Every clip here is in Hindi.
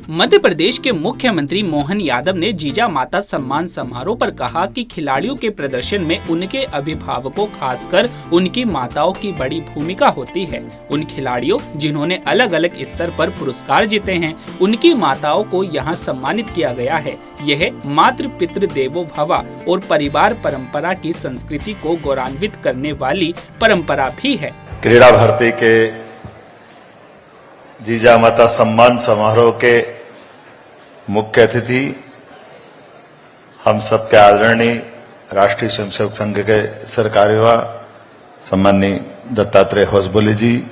मध्य प्रदेश के मुख्यमंत्री मोहन यादव ने जीजा माता सम्मान समारोह पर कहा कि खिलाड़ियों के प्रदर्शन में उनके अभिभावकों खासकर उनकी माताओं की बड़ी भूमिका होती है। उन खिलाड़ियों जिन्होंने अलग अलग स्तर पर पुरस्कार जीते हैं, उनकी माताओं को यहाँ सम्मानित किया गया है। यह मातृ पितृ देवो भव और परिवार परंपरा की संस्कृति को गौरवान्वित करने वाली परंपरा भी है। क्रीड़ा भारती के जीजा माता सम्मान समारोह के मुख्य अतिथि हम सबके आदरणीय राष्ट्रीय स्वयंसेवक संघ के सरकार्यवाह सम्माननीय दत्तात्रेय होसबोले जी,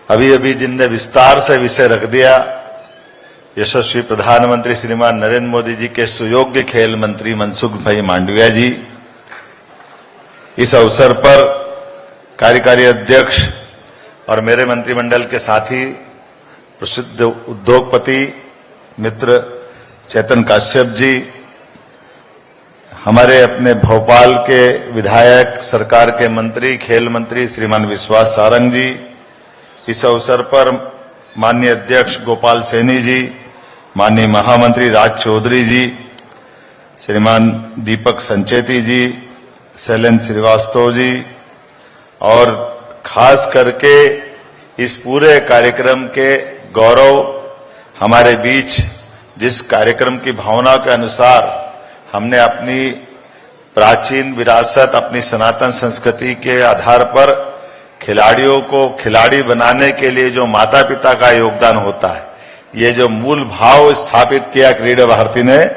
अभी जिनने विस्तार से विषय रख दिया, यशस्वी प्रधानमंत्री श्रीमान नरेंद्र मोदी जी के सुयोग्य खेल मंत्री मनसुख भाई मांडविया जी, इस अवसर पर कार्यकारी अध्यक्ष और मेरे मंत्रिमंडल के साथी प्रसिद्ध उद्योगपति मित्र चेतन काश्यप जी, हमारे अपने भोपाल के विधायक, सरकार के मंत्री, खेल मंत्री श्रीमान विश्वास सारंग जी, इस अवसर पर माननीय अध्यक्ष गोपाल सैनी जी, माननीय महामंत्री राज चौधरी जी, श्रीमान दीपक संचेती जी, शैलेंद्र श्रीवास्तव जी और खास करके इस पूरे कार्यक्रम के गौरव हमारे बीच जिस कार्यक्रम की भावना के अनुसार हमने अपनी प्राचीन विरासत, अपनी सनातन संस्कृति के आधार पर खिलाड़ियों को खिलाड़ी बनाने के लिए जो माता पिता का योगदान होता है, ये जो मूल भाव स्थापित किया क्रीड़ा भारती ने,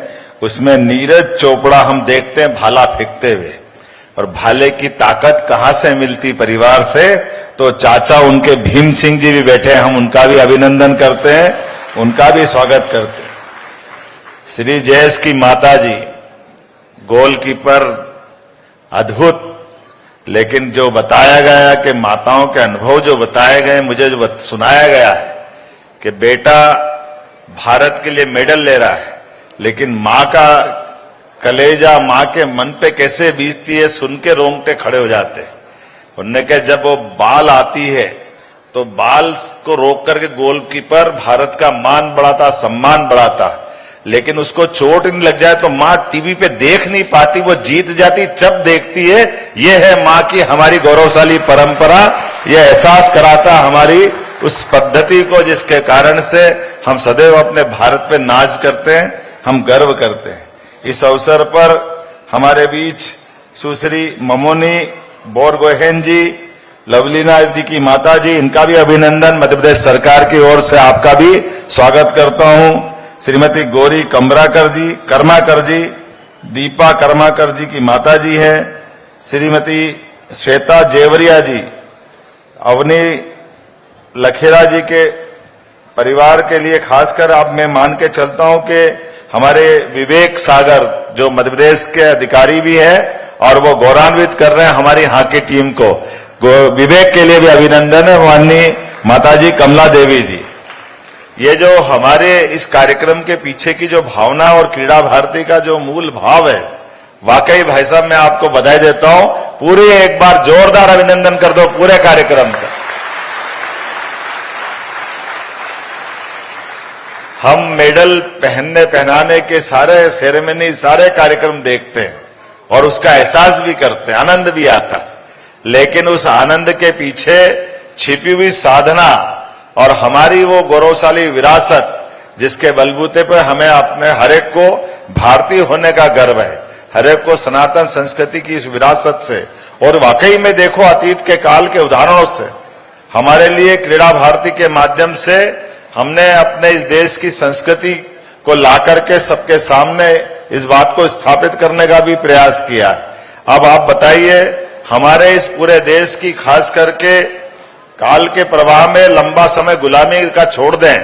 उसमें नीरज चोपड़ा हम देखते हैं भाला फेंकते हुए, और भाले की ताकत कहां से मिलती परिवार से, तो चाचा उनके भीम सिंह जी भी बैठे हैं, हम उनका भी अभिनंदन करते हैं, उनका भी स्वागत करते हैं। श्री जयेश की माता जी गोलकीपर अद्भुत, लेकिन जो बताया गया कि माताओं के अनुभव जो बताए गए, मुझे जो सुनाया गया है कि बेटा भारत के लिए मेडल ले रहा है, लेकिन मां का कलेजा, मां के मन पे कैसे बीतती है, सुन के रोंगटे खड़े हो जाते हैं। उन्होंने कहा जब वो बाल आती है तो बाल को रोक करके गोलकीपर भारत का मान बढ़ाता, सम्मान बढ़ाता, लेकिन उसको चोट नहीं लग जाए तो मां टीवी पे देख नहीं पाती, वो जीत जाती जब देखती है। ये है मां की हमारी गौरवशाली परंपरा, ये एहसास कराता हमारी उस पद्धति को जिसके कारण से हम सदैव अपने भारत पे नाज करते हैं, हम गर्व करते हैं। इस अवसर पर हमारे बीच सुश्री ममोनी बोरगोहेन जी, लवलीना जी की माता जी, इनका भी अभिनंदन मध्य प्रदेश सरकार की ओर से आपका भी स्वागत करता हूं। श्रीमती गौरी कर्माकर जी, दीपा कर्माकर जी की माता जी हैं, श्रीमती श्वेता जेवरिया जी, अवनी लखेरा जी के परिवार के लिए खासकर अब मैं मान के चलता हूं कि हमारे विवेक सागर जो मध्य प्रदेश के अधिकारी भी है और वो गौरवान्वित कर रहे हैं हमारी यहाँ की टीम को, विवेक के लिए भी अभिनंदन है। माननीय माताजी कमला देवी जी, ये जो हमारे इस कार्यक्रम के पीछे की जो भावना और क्रीड़ा भारती का जो मूल भाव है, वाकई भाई साहब मैं आपको बधाई देता हूं। पूरे एक बार जोरदार अभिनंदन कर दो पूरे कार्यक्रम का। हम मेडल पहनाने के सारे सेरेमनी, सारे कार्यक्रम देखते हैं और उसका एहसास भी करते हैं, आनंद भी आता है, लेकिन उस आनंद के पीछे छिपी हुई साधना और हमारी वो गौरवशाली विरासत जिसके बलबूते पर हमें अपने हरेक को भारतीय होने का गर्व है, हरेक को सनातन संस्कृति की इस विरासत से, और वाकई में देखो अतीत के काल के उदाहरणों से हमारे लिए क्रीड़ा भारती के माध्यम से हमने अपने इस देश की संस्कृति को ला करके सबके सामने इस बात को स्थापित करने का भी प्रयास किया। अब आप बताइए, हमारे इस पूरे देश की खास करके काल के प्रवाह में लंबा समय गुलामी का छोड़ दें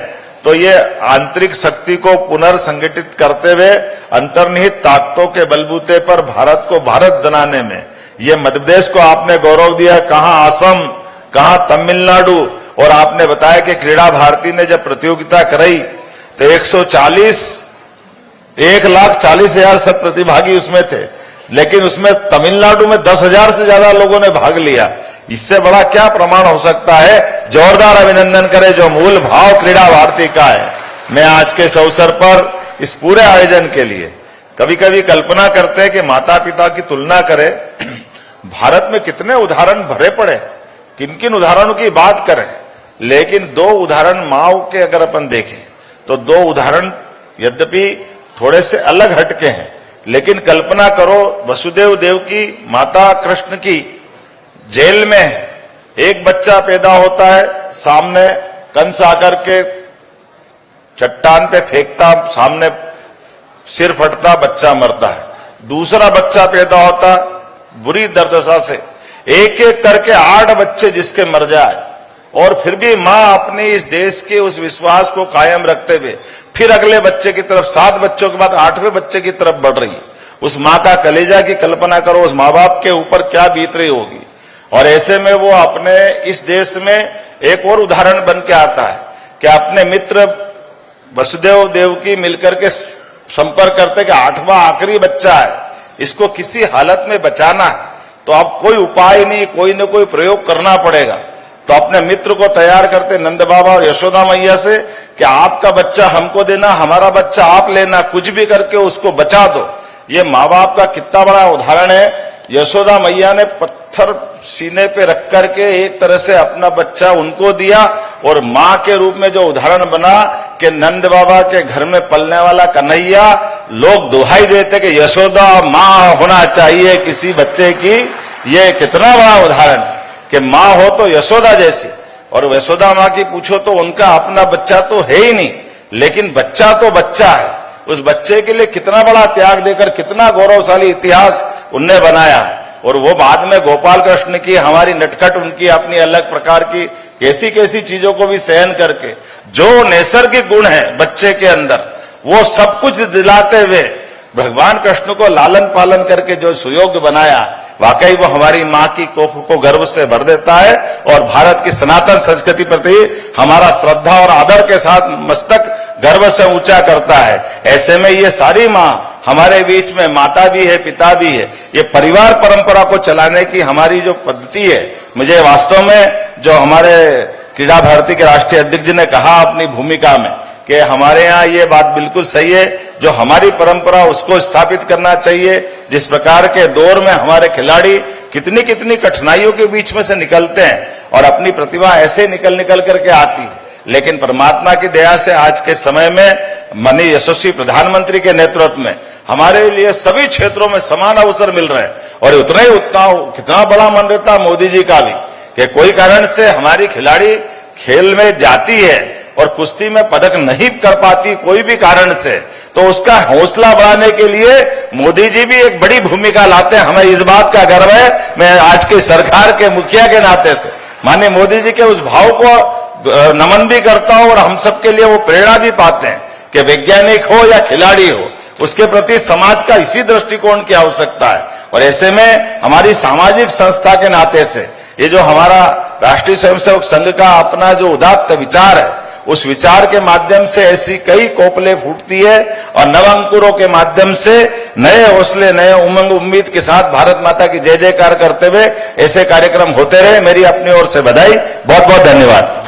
तो ये आंतरिक शक्ति को पुनर्संगठित करते हुए अंतर्निहित ताकतों के बलबूते पर भारत को भारत बनाने में ये मध्य प्रदेश को आपने गौरव दिया। कहां आसम, कहां तमिलनाडु, और आपने बताया कि क्रीड़ा भारती ने जब प्रतियोगिता कराई तो 1,40,000 सब प्रतिभागी उसमें थे, लेकिन उसमें तमिलनाडु में 10,000 से ज्यादा लोगों ने भाग लिया। इससे बड़ा क्या प्रमाण हो सकता है। जोरदार अभिनंदन करें जो मूल भाव क्रीड़ा भारती का है। मैं आज के इस अवसर पर इस पूरे आयोजन के लिए कभी कभी कल्पना करते हैं कि माता पिता की तुलना करें, भारत में कितने उदाहरण भरे पड़े, किन किन उदाहरणों की बात करें, लेकिन दो उदाहरण माओ के अगर अपन देखें तो दो उदाहरण यद्यपि थोड़े से अलग हटके हैं, लेकिन कल्पना करो वसुदेव देवकी माता कृष्ण की जेल में एक बच्चा पैदा होता है, सामने कंस आकर के चट्टान पे फेंकता, सामने सिर फटता, बच्चा मरता है। दूसरा बच्चा पैदा होता बुरी दुर्दशा से, एक एक करके 8 बच्चे जिसके मर जाए, और फिर भी मां अपने इस देश के उस विश्वास को कायम रखते हुए फिर अगले बच्चे की तरफ 7 बच्चों के बाद 8वें बच्चे की तरफ बढ़ रही है। उस मां का कलेजा की कल्पना करो, उस मां बाप के ऊपर क्या बीत रही होगी। और ऐसे में वो अपने इस देश में एक और उदाहरण बन के आता है कि अपने मित्र वसुदेव देवकी मिलकर के संपर्क करते कि 8वां आखिरी बच्चा है, इसको किसी हालत में बचाना है, तो अब कोई उपाय नहीं, कोई न कोई प्रयोग करना पड़ेगा। तो अपने मित्र को तैयार करते नंद बाबा और यशोदा मैया से कि आपका बच्चा हमको देना, हमारा बच्चा आप लेना, कुछ भी करके उसको बचा दो। ये माँ बाप का कितना बड़ा उदाहरण है। यशोदा मैया ने पत्थर सीने पे रख करके एक तरह से अपना बच्चा उनको दिया, और माँ के रूप में जो उदाहरण बना कि नंद बाबा के घर में पलने वाला कन्हैया, लोग दुहाई देते कि यशोदा माँ होना चाहिए किसी बच्चे की। ये कितना बड़ा उदाहरण कि माँ हो तो यशोदा जैसी, और यशोदा माँ की पूछो तो उनका अपना बच्चा तो है ही नहीं, लेकिन बच्चा तो बच्चा है। उस बच्चे के लिए कितना बड़ा त्याग देकर कितना गौरवशाली इतिहास उनने बनाया। और वो बाद में गोपाल कृष्ण की हमारी नटखट, उनकी अपनी अलग प्रकार की कैसी कैसी चीजों को भी सहन करके जो नैसर्गिक गुण है बच्चे के अंदर, वो सब कुछ दिलाते हुए भगवान कृष्ण को लालन पालन करके जो सुयोग्य बनाया, वाकई वो हमारी माँ की कोख को गर्व से भर देता है और भारत की सनातन संस्कृति प्रति हमारा श्रद्धा और आदर के साथ मस्तक गर्व से ऊंचा करता है। ऐसे में ये सारी माँ हमारे बीच में माता भी है, पिता भी है। ये परिवार परंपरा को चलाने की हमारी जो पद्धति है, मुझे वास्तव में जो हमारे क्रीड़ा भारती के राष्ट्रीय अध्यक्ष जी ने कहा अपनी भूमिका में कि हमारे यहाँ ये बात बिल्कुल सही है, जो हमारी परंपरा उसको स्थापित करना चाहिए। जिस प्रकार के दौर में हमारे खिलाड़ी कितनी कितनी कठिनाइयों के बीच में से निकलते हैं और अपनी प्रतिभा ऐसे निकल करके आती है, लेकिन परमात्मा की दया से आज के समय में माननीय यशस्वी प्रधानमंत्री के नेतृत्व में हमारे लिए सभी क्षेत्रों में समान अवसर मिल रहे हैं। और उतना ही कितना बड़ा मन रहता मोदी जी का भी कि कोई कारण से हमारी खिलाड़ी खेल में जाती है और कुश्ती में पदक नहीं कर पाती कोई भी कारण से, तो उसका हौसला बढ़ाने के लिए मोदी जी भी एक बड़ी भूमिका लाते हैं। हमें इस बात का गर्व है, मैं आज की सरकार के मुखिया के नाते से माननीय मोदी जी के उस भाव को नमन भी करता हूं, और हम सबके लिए वो प्रेरणा भी पाते हैं कि वैज्ञानिक हो या खिलाड़ी हो, उसके प्रति समाज का इसी दृष्टिकोण की आवश्यकता है। और ऐसे में हमारी सामाजिक संस्था के नाते से ये जो हमारा राष्ट्रीय स्वयंसेवक संघ का अपना जो उदात्त विचार है, उस विचार के माध्यम से ऐसी कई कोपले फूटती है और नव अंकुरों के माध्यम से नए हौसले, नए उमंग उम्मीद के साथ भारत माता की जय जयकार करते हुए ऐसे कार्यक्रम होते रहे। मेरी अपनी ओर से बधाई, बहुत बहुत धन्यवाद।